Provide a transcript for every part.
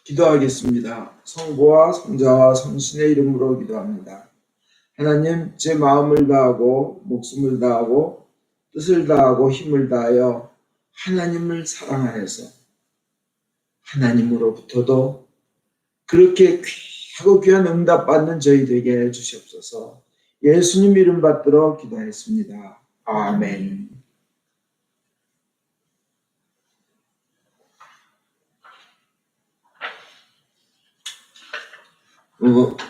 기도하겠습니다. 성부와 성자와 성신의 이름으로 기도합니다. 하나님, 제 마음을 다하고 목숨을 다하고 뜻을 다하고 힘을 다하여 하나님을 사랑하여서 하나님으로부터도 그렇게 귀하고 귀한 응답받는 저희 되게 해 주시옵소서. 예수님 이름 받들어 기도했습니다. 아멘.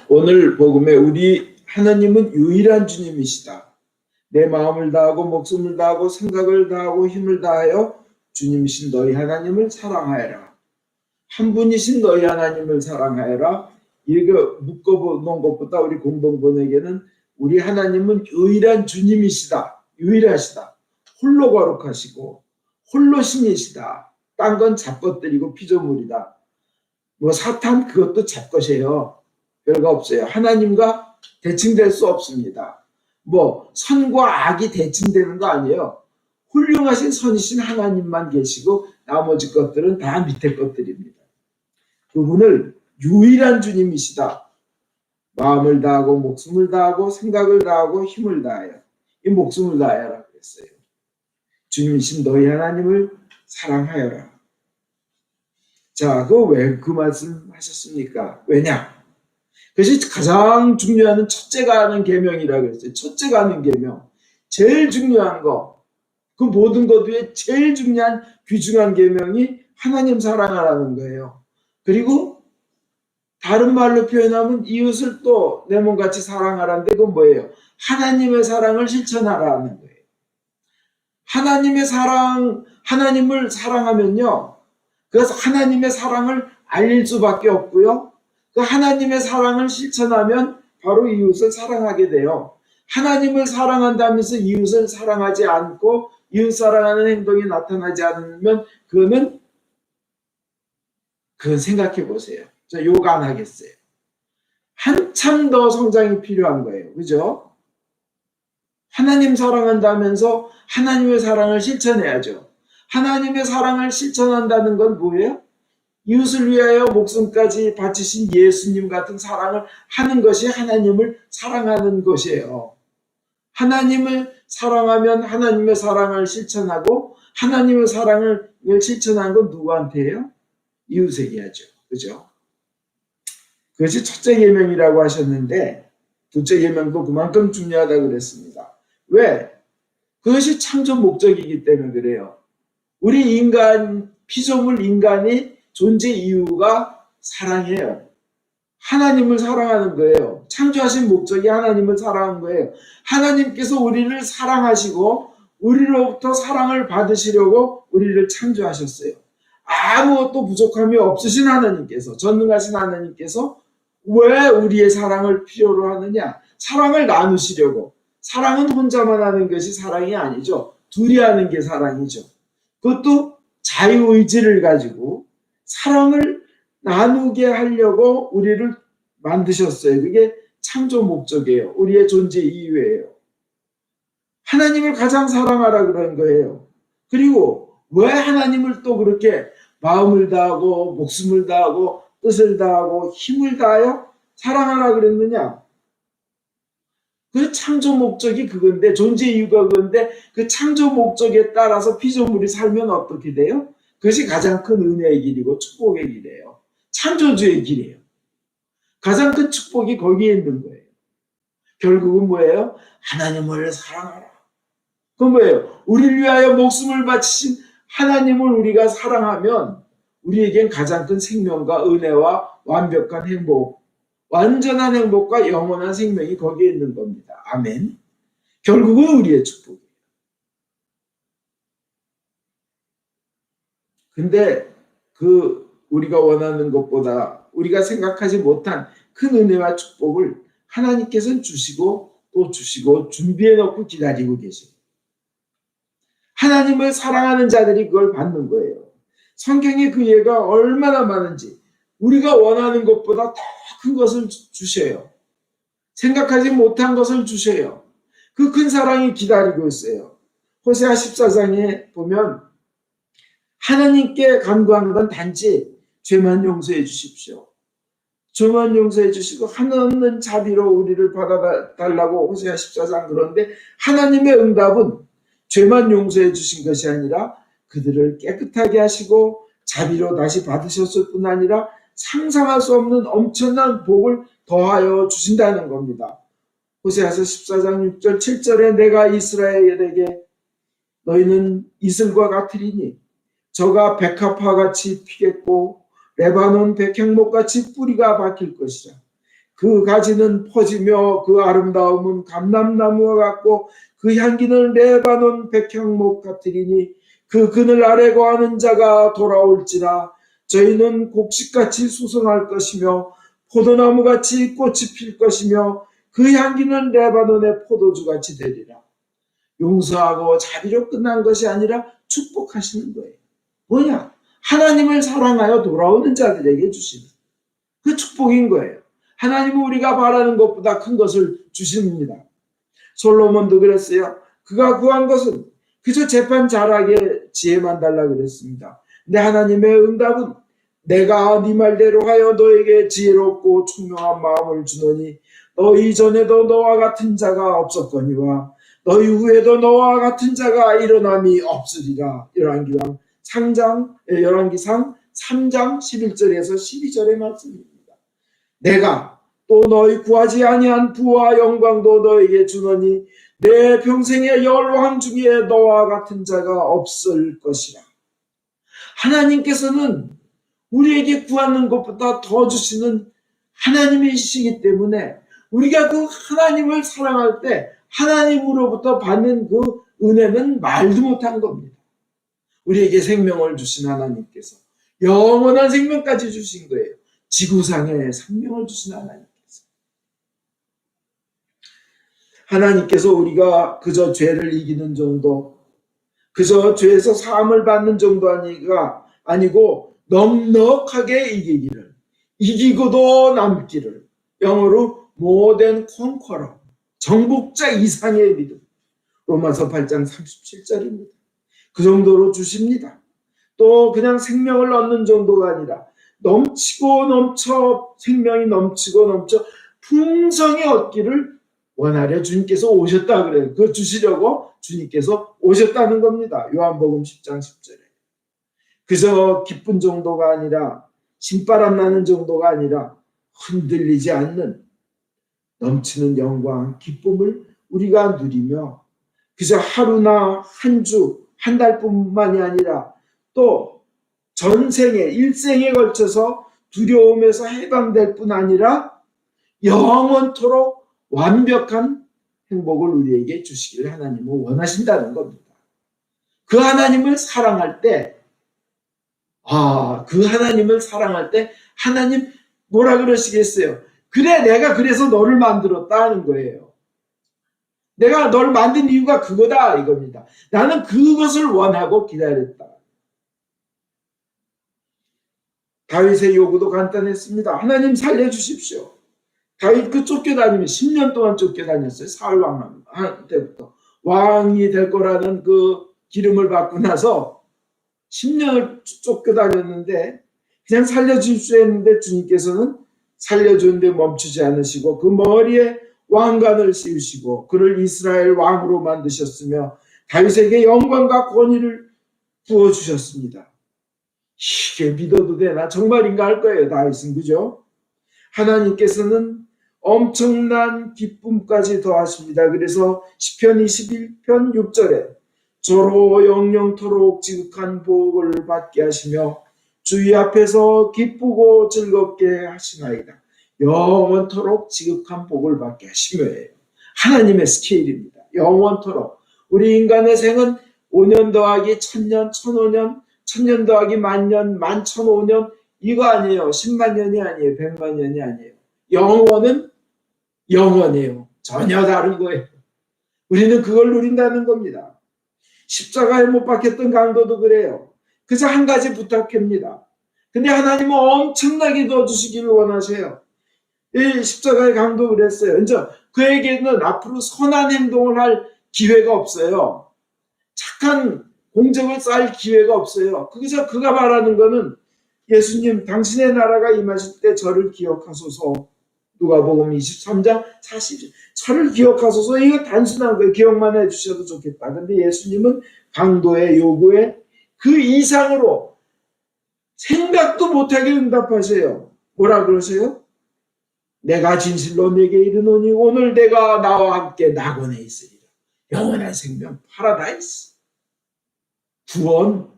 오늘 복음에 우리 하나님은 유일한 주님이시다. 내 마음을 다하고 목숨을 다하고 생각을 다하고 힘을 다하여 주님이신 너희 하나님을 사랑하여라. 한 분이신 너희 하나님을 사랑하여라. 이거 묶어놓은 것보다 우리 공동본에게는 우리 하나님은 유일한 주님이시다. 유일하시다. 홀로 거룩하시고 홀로 신이시다. 딴 건 잡것들이고 피조물이다. 사탄 그것도 잡것이에요. 별거 없어요. 하나님과 대칭될 수 없습니다. 선과 악이 대칭되는 거 아니에요. 훌륭하신 선이신 하나님만 계시고 나머지 것들은 다 밑에 것들입니다. 그분을 유일한 주님이시다. 마음을 다하고 목숨을 다하고 생각을 다하고 힘을 다하여 이 목숨을 다하여라 그랬어요. 주님이신 너희 하나님을 사랑하여라. 자, 왜 그 말씀 하셨습니까? 왜냐? 그것이 가장 중요한 첫째가 하는 계명이라고 했어요. 첫째가 하는 계명. 제일 중요한 거. 그 모든 것 위에 제일 중요한 귀중한 계명이 하나님 사랑하라는 거예요. 그리고 다른 말로 표현하면 이웃을 또 내 몸같이 사랑하라는데 그건 뭐예요? 하나님의 사랑을 실천하라는 거예요. 하나님의 사랑, 하나님을 사랑하면요. 그래서 하나님의 사랑을 알릴 수밖에 없고요. 그 하나님의 사랑을 실천하면 바로 이웃을 사랑하게 돼요. 하나님을 사랑한다면서 이웃을 사랑하지 않고 이웃 사랑하는 행동이 나타나지 않으면 그건 생각해 보세요. 저 욕 안 하겠어요. 한참 더 성장이 필요한 거예요. 그죠? 하나님 사랑한다면서 하나님의 사랑을 실천해야죠. 하나님의 사랑을 실천한다는 건 뭐예요? 이웃을 위하여 목숨까지 바치신 예수님 같은 사랑을 하는 것이 하나님을 사랑하는 것이에요. 하나님을 사랑하면 하나님의 사랑을 실천하고 하나님의 사랑을 실천한 건 누구한테요? 이웃에게 하죠. 그죠? 그것이 첫째 계명이라고 하셨는데 둘째 계명도 그만큼 중요하다고 그랬습니다. 왜? 그것이 창조 목적이기 때문에 그래요. 우리 인간, 피조물 인간이 존재 이유가 사랑이에요. 하나님을 사랑하는 거예요. 창조하신 목적이 하나님을 사랑하는 거예요. 하나님께서 우리를 사랑하시고 우리로부터 사랑을 받으시려고 우리를 창조하셨어요. 아무것도 부족함이 없으신 하나님께서, 전능하신 하나님께서 왜 우리의 사랑을 필요로 하느냐? 사랑을 나누시려고. 사랑은 혼자만 하는 것이 사랑이 아니죠. 둘이 하는 게 사랑이죠. 그것도 자유의지를 가지고 사랑을 나누게 하려고 우리를 만드셨어요. 그게 창조 목적이에요. 우리의 존재 이유예요. 하나님을 가장 사랑하라 그런 거예요. 그리고 왜 하나님을 또 그렇게 마음을 다하고 목숨을 다하고 뜻을 다하고 힘을 다하여 사랑하라 그랬느냐? 그 창조 목적이 그건데, 존재 이유가 그건데 그 창조 목적에 따라서 피조물이 살면 어떻게 돼요? 그것이 가장 큰 은혜의 길이고 축복의 길이에요. 창조주의 길이에요. 가장 큰 축복이 거기에 있는 거예요. 결국은 뭐예요? 하나님을 사랑하라. 그건 뭐예요? 우리를 위하여 목숨을 바치신 하나님을 우리가 사랑하면 우리에겐 가장 큰 생명과 은혜와 완벽한 행복, 완전한 행복과 영원한 생명이 거기에 있는 겁니다. 아멘. 결국은 우리의 축복이에요. 근데 우리가 원하는 것보다 우리가 생각하지 못한 큰 은혜와 축복을 하나님께서는 주시고 또 주시고 준비해 놓고 기다리고 계세요. 하나님을 사랑하는 자들이 그걸 받는 거예요. 성경에 그 예가 얼마나 많은지 우리가 원하는 것보다 더 큰 것을 주셔요. 생각하지 못한 것을 주셔요. 그 큰 사랑이 기다리고 있어요. 호세아 14장에 보면 하나님께 간구한 건 단지 죄만 용서해 주십시오. 죄만 용서해 주시고 한없는 자비로 우리를 받아달라고 호세아 14장 그런데 하나님의 응답은 죄만 용서해 주신 것이 아니라 그들을 깨끗하게 하시고 자비로 다시 받으셨을 뿐 아니라 상상할 수 없는 엄청난 복을 더하여 주신다는 겁니다. 호세아서 14장 6절 7절에 내가 이스라엘에게 너희는 이슬과 같으리니 저가 백합화같이 피겠고 레바논 백향목같이 뿌리가 박힐 것이라. 그 가지는 퍼지며 그 아름다움은 감람나무와 같고 그 향기는 레바논 백향목 같으리니 그 그늘 아래 거하는 자가 돌아올지라. 저희는 곡식같이 수성할 것이며 포도나무같이 꽃이 필 것이며 그 향기는 레바논의 포도주같이 되리라. 용서하고 자비로 끝난 것이 아니라 축복하시는 거예요. 뭐냐? 하나님을 사랑하여 돌아오는 자들에게 주시는 그 축복인 거예요. 하나님은 우리가 바라는 것보다 큰 것을 주십니다. 솔로몬도 그랬어요. 그가 구한 것은 그저 재판 잘하게 지혜만 달라 그랬습니다. 근데 하나님의 응답은 내가 네 말대로 하여 너에게 지혜롭고 총명한 마음을 주노니 너희 전에도 너와 같은 자가 없었거니와 너희 후에도 너와 같은 자가 일어남이 없으리라. 열왕기상 3장 11절에서 12절의 말씀입니다. 내가 또 너희 구하지 아니한 부와 영광도 너에게 주노니 내 평생의 열왕 중에 너와 같은 자가 없을 것이라. 하나님께서는 우리에게 구하는 것보다 더 주시는 하나님이시기 때문에 우리가 그 하나님을 사랑할 때 하나님으로부터 받는 그 은혜는 말도 못한 겁니다. 우리에게 생명을 주신 하나님께서 영원한 생명까지 주신 거예요. 지구상에 생명을 주신 하나님께서 우리가 그저 죄를 이기는 정도, 그저 죄에서 사함을 받는 정도 아니고 넉넉하게 이기고도 남기를, 영어로 more than conqueror, 정복자 이상의 믿음. 로마서 8장 37절입니다. 그 정도로 주십니다. 또 그냥 생명을 얻는 정도가 아니라 생명이 넘치고 넘쳐 풍성히 얻기를 원하려 주님께서 오셨다 그래요. 그거 주시려고 주님께서 오셨다는 겁니다. 요한복음 10장 10절에. 그저 기쁜 정도가 아니라 신바람 나는 정도가 아니라 흔들리지 않는 넘치는 영광, 기쁨을 우리가 누리며 그저 하루나 한 주, 한 달뿐만이 아니라 또 전생에 일생에 걸쳐서 두려움에서 해방될 뿐 아니라 영원토록 완벽한 행복을 우리에게 주시기를 하나님은 원하신다는 겁니다. 그 하나님을 사랑할 때 하나님 뭐라 그러시겠어요? 그래, 내가 그래서 너를 만들었다 하는 거예요. 내가 널 만든 이유가 그거다 이겁니다. 나는 그것을 원하고 기다렸다. 다윗의 요구도 간단했습니다. 하나님 살려주십시오. 다윗 쫓겨다니면 10년 동안 쫓겨다녔어요. 사울 왕 때부터. 왕이 될 거라는 그 기름을 받고 나서 10년을 쫓겨다녔는데 그냥 살려주십시오 했는데 주님께서는 살려주는데 멈추지 않으시고 그 머리에 왕관을 씌우시고 그를 이스라엘 왕으로 만드셨으며 다윗에게 영광과 권위를 부어주셨습니다. 이게 믿어도 되나? 정말인가 할 거예요. 다윗은. 그죠? 하나님께서는 엄청난 기쁨까지 더하십니다. 그래서 시편 21편 6절에 저로 영영토록 지극한 복을 받게 하시며 주의 앞에서 기쁘고 즐겁게 하시나이다. 영원토록 지극한 복을 받게 하시며예요. 하나님의 스케일입니다. 영원토록. 우리 인간의 생은 5년 더하기 1000년, 1005년, 1000년 더하기 만년, 1005년 이거 아니에요. 10만 년이 아니에요. 100만 년이 아니에요. 영원은 영원이에요. 전혀 다른 거예요. 우리는 그걸 누린다는 겁니다. 십자가에 못 박혔던 강도도 그래요. 그래서 한 가지 부탁합니다. 근데 하나님은 엄청나게 더 주시기를 원하세요. 이 십자가의 강도 그랬어요. 이제 그에게는 앞으로 선한 행동을 할 기회가 없어요. 착한 공적을 쌓을 기회가 없어요. 그래서 그가 말하는 거는 예수님 당신의 나라가 임하실 때 저를 기억하소서. 누가복음 23장 40절. 저를 기억하소서. 이거 단순한 거예요. 기억만 해주셔도 좋겠다. 근데 예수님은 강도의 요구에 그 이상으로 생각도 못하게 응답하세요. 뭐라 그러세요? 내가 진실로 내게 이르노니 오늘 내가 나와 함께 낙원에 있으리라. 영원한 생명, 파라다이스, 구원,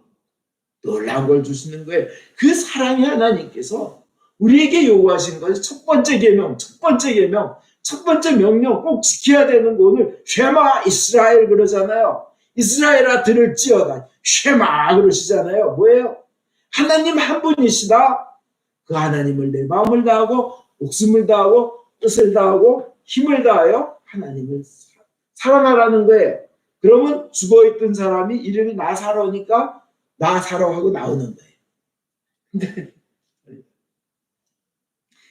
놀라운 걸 주시는 거예요. 그 사랑의 하나님께서 우리에게 요구하신 것이 첫 번째 계명, 첫 번째 명령 꼭 지켜야 되는 거. 오늘 쉐마 이스라엘 그러잖아요. 이스라엘아 들을지어다. 쉐마 그러시잖아요. 뭐예요? 하나님 한 분이시다. 그 하나님을 내 마음을 다하고 목숨을 다하고 뜻을 다하고 힘을 다하여 하나님을 사랑하라는 거예요. 그러면 죽어있던 사람이 이름이 나사로니까 나사로 하고 나오는 거예요. 근데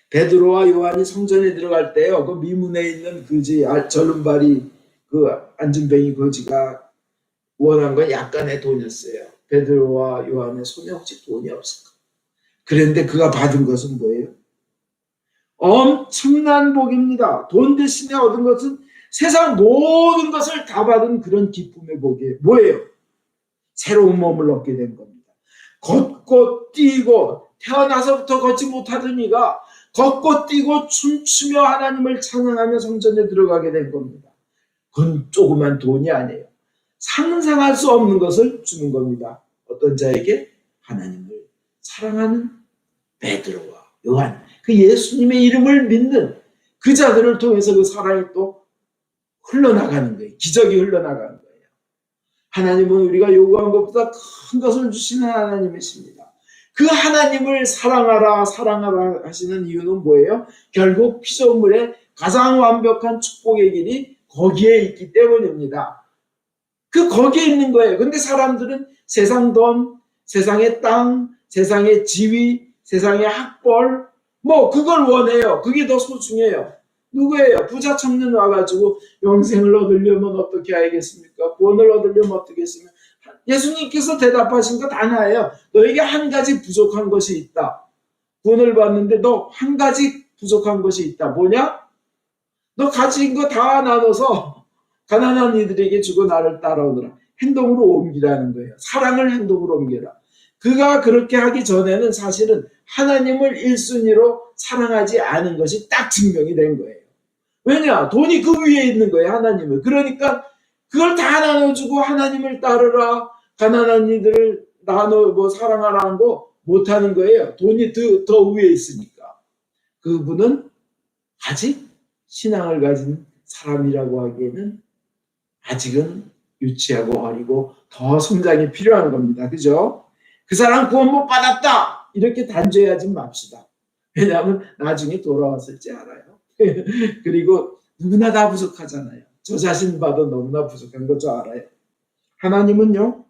베드로와 요한이 성전에 들어갈 때요, 그 미문에 있는 그지 절름발이 그 안진뱅이 거지가 원한 건 약간의 돈이었어요. 베드로와 요한의 손에 혹시 돈이 없을까? 그런데 그가 받은 것은 뭐예요? 엄청난 복입니다. 돈 대신에 얻은 것은 세상 모든 것을 다 받은 그런 기쁨의 복이에요. 뭐예요? 새로운 몸을 얻게 된 겁니다. 걷고 뛰고 태어나서부터 걷지 못하던 이가 걷고 뛰고 춤추며 하나님을 찬양하며 성전에 들어가게 된 겁니다. 그건 조그만 돈이 아니에요. 상상할 수 없는 것을 주는 겁니다. 어떤 자에게? 하나님을 사랑하는 베드로와 요한, 그 예수님의 이름을 믿는 그 자들을 통해서 그 사랑이 또 흘러나가는 거예요. 기적이 흘러나가는 거예요. 하나님은 우리가 요구한 것보다 큰 것을 주시는 하나님이십니다. 그 하나님을 사랑하라 하시는 이유는 뭐예요? 결국 피조물의 가장 완벽한 축복의 길이 거기에 있기 때문입니다. 거기에 있는 거예요. 근데 사람들은 세상 돈, 세상의 땅, 세상의 지위, 세상의 학벌, 그걸 원해요. 그게 더 소중해요. 누구예요? 부자 청년 와가지고 영생을 얻으려면 어떻게 하겠습니까? 구원을 얻으려면 어떻게 했으면? 예수님께서 대답하신 것 하나예요. 너에게 한 가지 부족한 것이 있다. 구원을 받는데 너 한 가지 부족한 것이 있다. 뭐냐? 너 가진 거 다 나눠서 가난한 이들에게 주고 나를 따라오너라. 행동으로 옮기라는 거예요. 사랑을 행동으로 옮겨라. 그가 그렇게 하기 전에는 사실은 하나님을 1순위로 사랑하지 않은 것이 딱 증명이 된 거예요. 왜냐? 돈이 그 위에 있는 거예요. 하나님을. 그러니까 그걸 다 나눠주고 하나님을 따르라, 가난한 이들을 사랑하라는 거 못하는 거예요. 돈이 더 위에 있으니까. 그분은 아직 신앙을 가진 사람이라고 하기에는 아직은 유치하고 어리고 더 성장이 필요한 겁니다. 그죠? 그 사람 구원 못 받았다! 이렇게 단죄하지 맙시다. 왜냐하면 나중에 돌아왔을지 알아요. 그리고 누구나 다 부족하잖아요. 저 자신 봐도 너무나 부족한 거 저 알아요. 하나님은요,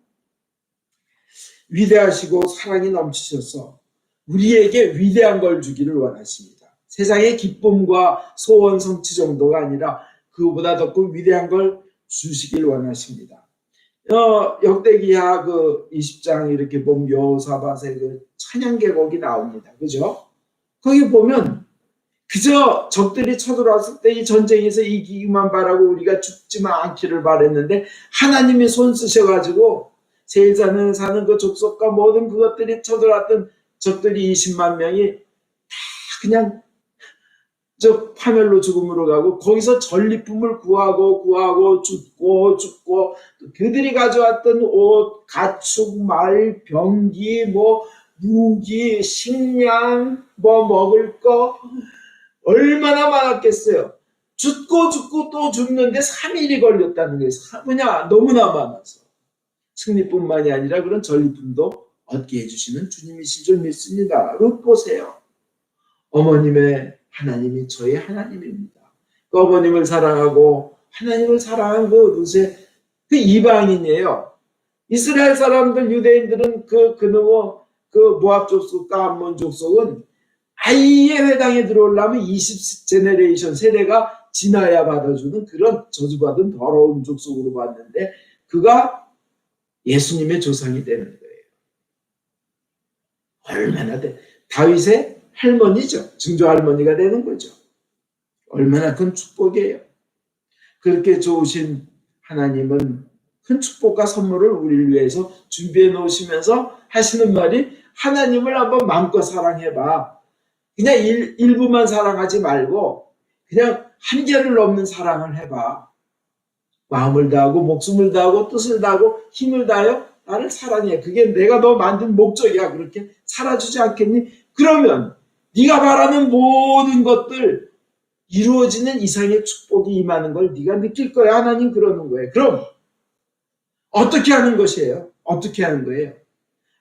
위대하시고 사랑이 넘치셔서 우리에게 위대한 걸 주기를 원하십니다. 세상의 기쁨과 소원 성취 정도가 아니라 그보다 더 위대한 걸 주시길 원하십니다. 역대기하 20장 이렇게 보면 여호사밧의 그 찬양계곡이 나옵니다. 그죠? 거기 보면 그저 적들이 쳐들어왔을 때 이 전쟁에서 이기기만 바라고 우리가 죽지만 않기를 바랬는데 하나님이 손 쓰셔가지고 세일사는 사는 그 족속과 모든 그것들이 쳐들어왔던 적들이 20만 명이 다 그냥 파멸로 죽음으로 가고 거기서 전리품을 구하고 죽고 그들이 가져왔던 옷, 가축, 말, 병기, 무기, 식량, 먹을 거 얼마나 많았겠어요. 죽고 또 죽는데 3일이 걸렸다는 거예요. 왜냐? 너무나 많아서. 승리뿐만이 아니라 그런 전리품도 얻게 해주시는 주님이신 줄 믿습니다. 룻 보세요. 어머님의 하나님이 저의 하나님입니다. 그 어머님을 사랑하고 하나님을 사랑한 그 룻의 그 이방인이에요. 이스라엘 사람들, 유대인들은 그 모압 족속과 암몬 족속은 아예 회당에 들어오려면 20제네레이션 세대가 지나야 받아주는 그런 저주받은 더러운 족속으로 봤는데 그가 예수님의 조상이 되는 거예요. 얼마나 다윗의 할머니죠. 증조할머니가 되는 거죠. 얼마나 큰 축복이에요. 그렇게 좋으신 하나님은 큰 축복과 선물을 우리를 위해서 준비해 놓으시면서 하시는 말이 하나님을 한번 마음껏 사랑해봐. 그냥 일부만 사랑하지 말고 그냥 한계를 넘는 사랑을 해봐. 마음을 다하고 목숨을 다하고 뜻을 다하고 힘을 다하여 나를 사랑해. 그게 내가 너 만든 목적이야. 그렇게 살아주지 않겠니? 그러면 네가 바라는 모든 것들 이루어지는 이상의 축복이 임하는 걸 네가 느낄 거야. 하나님 그러는 거예요. 그럼 어떻게 하는 것이에요? 어떻게 하는 거예요?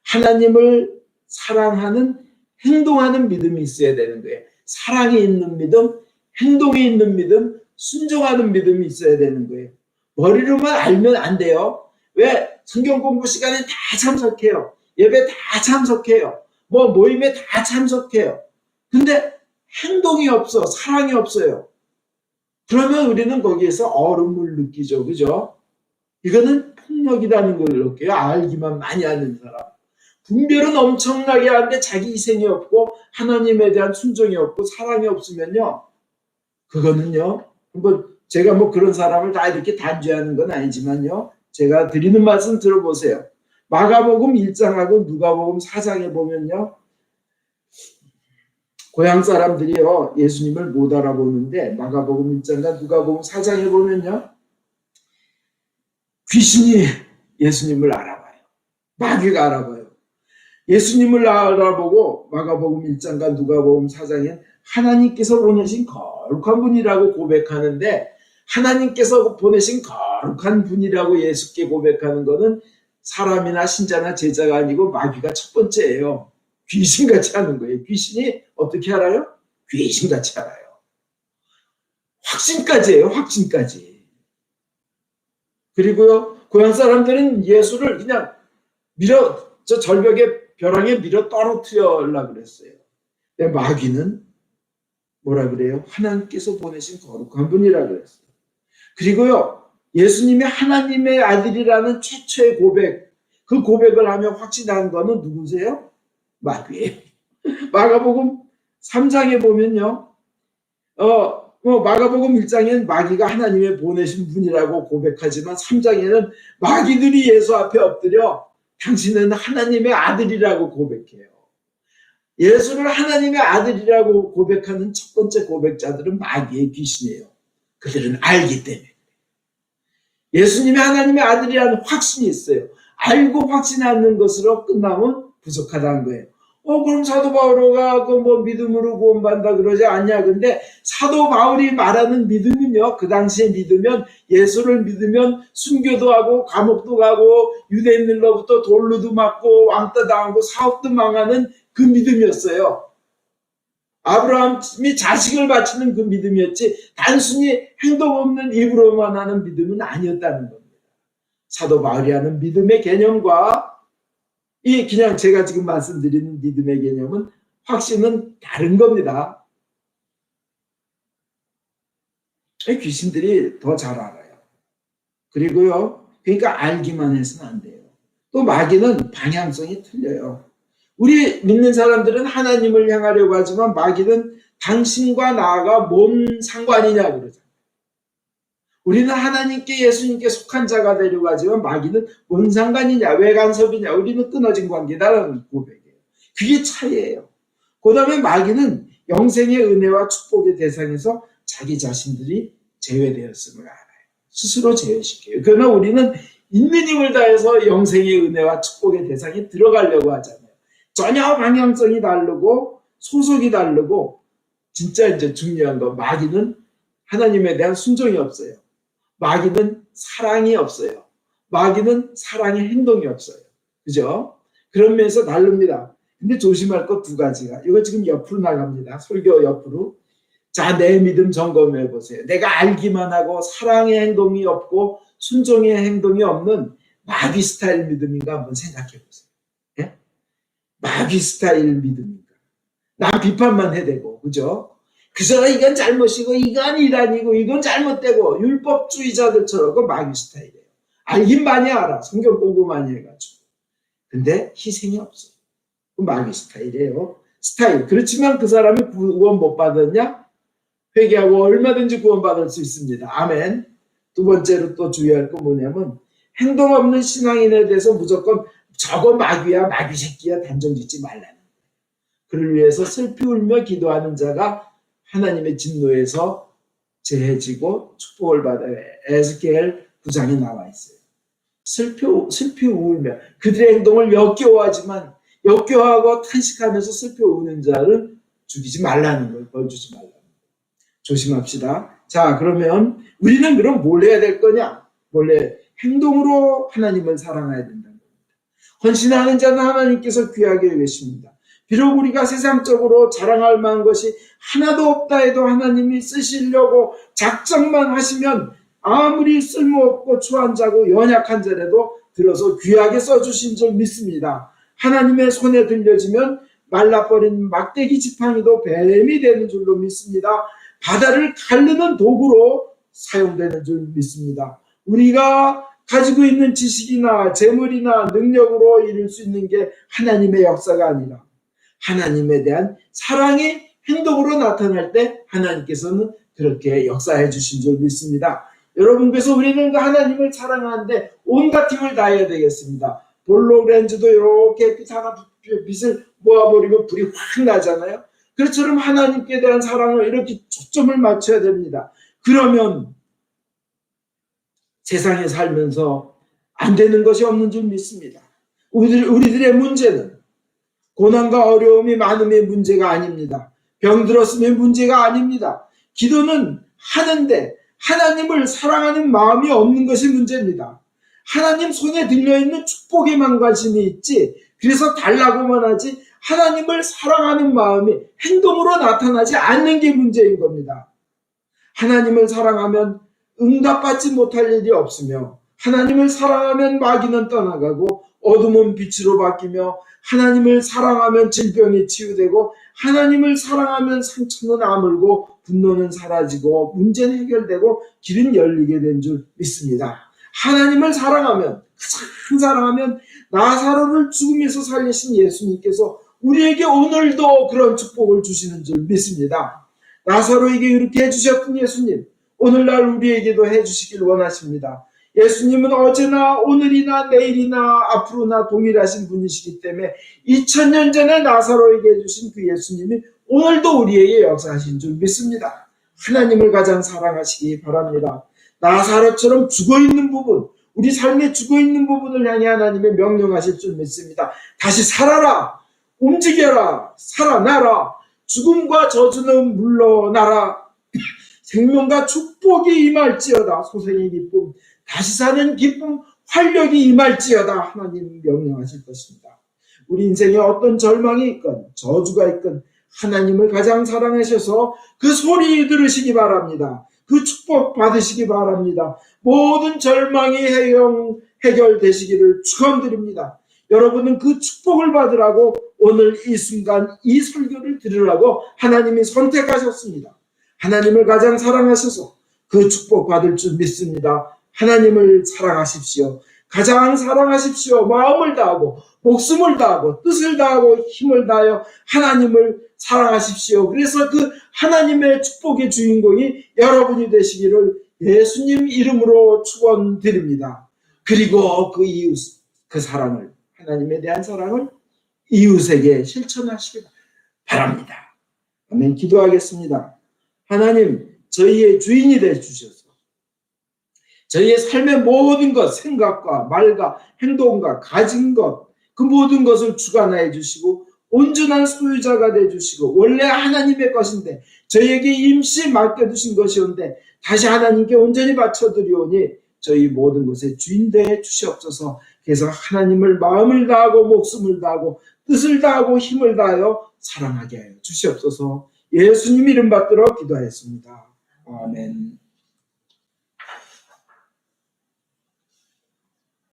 하나님을 사랑하는 행동하는 믿음이 있어야 되는 거예요. 사랑이 있는 믿음, 행동이 있는 믿음, 순종하는 믿음이 있어야 되는 거예요. 머리로만 알면 안 돼요. 왜? 성경 공부 시간에 다 참석해요. 예배 다 참석해요. 모임에 다 참석해요. 근데 행동이 없어. 사랑이 없어요. 그러면 우리는 거기에서 얼음을 느끼죠. 그죠? 이거는 폭력이라는 걸 느껴요. 알기만 많이 하는 사람. 분별은 엄청나게 하는데 자기 희생이 없고 하나님에 대한 순종이 없고 사랑이 없으면요. 그거는요. 제가 그런 사람을 다 이렇게 단죄하는 건 아니지만요. 제가 드리는 말씀 들어보세요. 마가복음 1장하고 누가복음 4장에 보면요. 고향 사람들이요. 예수님을 못 알아보는데 마가복음 1장과 누가복음 4장에 보면요. 귀신이 예수님을 알아봐요. 마귀가 알아봐요. 예수님을 알아보고 마가복음 1장과 누가복음 4장엔 하나님께서 보내신 거룩한 분이라고 고백하는데 하나님께서 보내신 거룩한 분이라고 예수께 고백하는 것은 사람이나 신자나 제자가 아니고 마귀가 첫 번째예요. 귀신같이 하는 거예요. 귀신이 어떻게 알아요? 귀신같이 알아요. 확신까지예요. 확신까지. 그리고요. 고향 사람들은 예수를 그냥 저 절벽에 벼랑에 밀어 떨어뜨리려고 그랬어요. 근데 마귀는 뭐라 그래요? 하나님께서 보내신 거룩한 분이라 그랬어요. 그리고요. 예수님이 하나님의 아들이라는 최초의 고백, 그 고백을 하며 확신한 거는 누구세요? 마귀예요. 마가복음 3장에 보면요. 마가복음 1장에는 마귀가 하나님의 보내신 분이라고 고백하지만 3장에는 마귀들이 예수 앞에 엎드려 당신은 하나님의 아들이라고 고백해요. 예수를 하나님의 아들이라고 고백하는 첫 번째 고백자들은 마귀의 귀신이에요. 그들은 알기 때문에. 예수님이 하나님의 아들이라는 확신이 있어요. 알고 확신하는 것으로 끝나면 부족하다는 거예요. 그럼 사도 바울가 믿음으로 구원받는다 그러지 않냐. 근데 사도 바울이 말하는 믿음은요. 그 당시에 믿으면 예수를 믿으면 순교도 하고 감옥도 가고 유대인들로부터 돌로도 맞고 왕따 당하고 사업도 망하는 그 믿음이었어요. 아브라함이 자식을 바치는 그 믿음이었지 단순히 행동 없는 입으로만 하는 믿음은 아니었다는 겁니다. 사도 바울이 하는 믿음의 개념과 그냥 제가 지금 말씀드리는 믿음의 개념은 확신은 다른 겁니다. 귀신들이 더 잘 알아요. 그리고요, 그러니까 알기만 해서는 안 돼요. 또 마귀는 방향성이 틀려요. 우리 믿는 사람들은 하나님을 향하려고 하지만 마귀는 당신과 나가 뭔 상관이냐 그러잖아요. 우리는 하나님께 예수님께 속한 자가 되려고 하지만 마귀는 뭔 상관이냐, 왜 간섭이냐, 우리는 끊어진 관계다라는 고백이에요. 그게 차이예요. 그 다음에 마귀는 영생의 은혜와 축복의 대상에서 자기 자신들이 제외되었음을 알아요. 스스로 제외시켜요. 그러나 우리는 있는 힘을 다해서 영생의 은혜와 축복의 대상에 들어가려고 하잖아요. 전혀 방향성이 다르고 소속이 다르고 진짜 이제 중요한 건 마귀는 하나님에 대한 순종이 없어요. 마귀는 사랑이 없어요. 마귀는 사랑의 행동이 없어요. 그죠? 그런 면에서 다릅니다. 근데 조심할 것 두 가지가. 이거 지금 옆으로 나갑니다. 설교 옆으로. 자, 내 믿음 점검해 보세요. 내가 알기만 하고 사랑의 행동이 없고 순종의 행동이 없는 마귀 스타일 믿음인가 한번 생각해 보세요. 예? 마귀 스타일 믿음인가. 난 비판만 해대고, 그죠? 그저 이건 잘못이고 이건 이란이고 이건 잘못되고 율법주의자들처럼 그 마귀 스타일이에요. 알긴 많이 알아. 성경 공부 많이 해가지고. 근데 희생이 없어요. 그 마귀 스타일이에요. 스타일. 그렇지만 그 사람이 구원 못 받았냐? 회개하고 얼마든지 구원받을 수 있습니다. 아멘. 두 번째로 또 주의할 건 뭐냐면 행동 없는 신앙인에 대해서 무조건 저거 마귀야, 마귀 새끼야 단정 짓지 말라는 거예요. 그를 위해서 슬피 울며 기도하는 자가 하나님의 진노에서 제해지고 축복을 받아요. 에스겔 9장에 나와 있어요. 슬피 울며 그들의 행동을 역겨워하지만 역겨워하고 탄식하면서 슬피 우는 자를 죽이지 말라는 거예요. 벌 주지 말라는 거예요. 조심합시다. 자, 그러면 우리는 그럼 뭘 해야 될 거냐? 원래 행동으로 하나님을 사랑해야 된다는 겁니다. 헌신하는 자는 하나님께서 귀하게 여기십니다. 비록 우리가 세상적으로 자랑할 만한 것이 하나도 없다 해도 하나님이 쓰시려고 작정만 하시면 아무리 쓸모없고 추한 자고 연약한 자라도 들어서 귀하게 써주신 줄 믿습니다. 하나님의 손에 들려지면 말라버린 막대기 지팡이도 뱀이 되는 줄로 믿습니다. 바다를 가르는 도구로 사용되는 줄 믿습니다. 우리가 가지고 있는 지식이나 재물이나 능력으로 이룰 수 있는 게 하나님의 역사가 아니라 하나님에 대한 사랑이 행동으로 나타날 때 하나님께서는 그렇게 역사해 주신 줄 믿습니다. 여러분, 그래서 우리는 그 하나님을 사랑하는데 온갖 힘을 다해야 되겠습니다. 볼록 렌즈도 이렇게 빛을 모아버리면 불이 확 나잖아요. 그처럼 하나님께 대한 사랑을 이렇게 초점을 맞춰야 됩니다. 그러면 세상에 살면서 안 되는 것이 없는 줄 믿습니다. 우리들의 문제는 고난과 어려움이 많음의 문제가 아닙니다. 병들었음의 문제가 아닙니다. 기도는 하는데 하나님을 사랑하는 마음이 없는 것이 문제입니다. 하나님 손에 들려있는 축복에만 관심이 있지, 그래서 달라고만 하지 하나님을 사랑하는 마음이 행동으로 나타나지 않는 게 문제인 겁니다. 하나님을 사랑하면 응답받지 못할 일이 없으며, 하나님을 사랑하면 마귀는 떠나가고 어둠은 빛으로 바뀌며, 하나님을 사랑하면 질병이 치유되고, 하나님을 사랑하면 상처는 아물고 분노는 사라지고 문제는 해결되고 길은 열리게 된 줄 믿습니다. 하나님을 사랑하면, 가장 사랑하면 나사로를 죽음에서 살리신 예수님께서 우리에게 오늘도 그런 축복을 주시는 줄 믿습니다. 나사로에게 이렇게 해주셨던 예수님, 오늘날 우리에게도 해주시길 원하십니다. 예수님은 어제나 오늘이나 내일이나 앞으로나 동일하신 분이시기 때문에 2000년 전에 나사로에게 해주신 그 예수님이 오늘도 우리에게 역사하신 줄 믿습니다. 하나님을 가장 사랑하시기 바랍니다. 나사로처럼 죽어있는 부분, 우리 삶에 죽어있는 부분을 향해 하나님의 명령하실 줄 믿습니다. 다시 살아라, 움직여라, 살아나라, 죽음과 저주는 물러나라, 생명과 축복이 임할지어다, 소생의 기쁨, 다시 사는 기쁨, 활력이 임할지어다 하나님 명령하실 것입니다. 우리 인생에 어떤 절망이 있건 저주가 있건 하나님을 가장 사랑하셔서 그 소리 들으시기 바랍니다. 그 축복 받으시기 바랍니다. 모든 절망이 해결되시기를 축원드립니다. 여러분은 그 축복을 받으라고 오늘 이 순간 이 설교를 들으라고 하나님이 선택하셨습니다. 하나님을 가장 사랑하셔서 그 축복 받을 줄 믿습니다. 하나님을 사랑하십시오. 가장 사랑하십시오. 마음을 다하고 목숨을 다하고 뜻을 다하고 힘을 다하여 하나님을 사랑하십시오. 그래서 그 하나님의 축복의 주인공이 여러분이 되시기를 예수님 이름으로 축원드립니다. 그리고 그 이웃, 그 사랑을, 하나님에 대한 사랑을 이웃에게 실천하시기 바랍니다. 아멘. 기도하겠습니다. 하나님, 저희의 주인이 되주셔서 저희의 삶의 모든 것, 생각과 말과 행동과 가진 것, 그 모든 것을 주관하여 주시고 온전한 소유자가 되주시고 원래 하나님의 것인데 저희에게 임시 맡겨두신 것이었는데 다시 하나님께 온전히 바쳐드리오니 저희 모든 것의 주인 되어 주시옵소서. 그래서 하나님을 마음을 다하고 목숨을 다하고 뜻을 다하고 힘을 다하여 사랑하게 하여 주시옵소서. 예수님 이름 받들어 기도하였습니다. 아멘.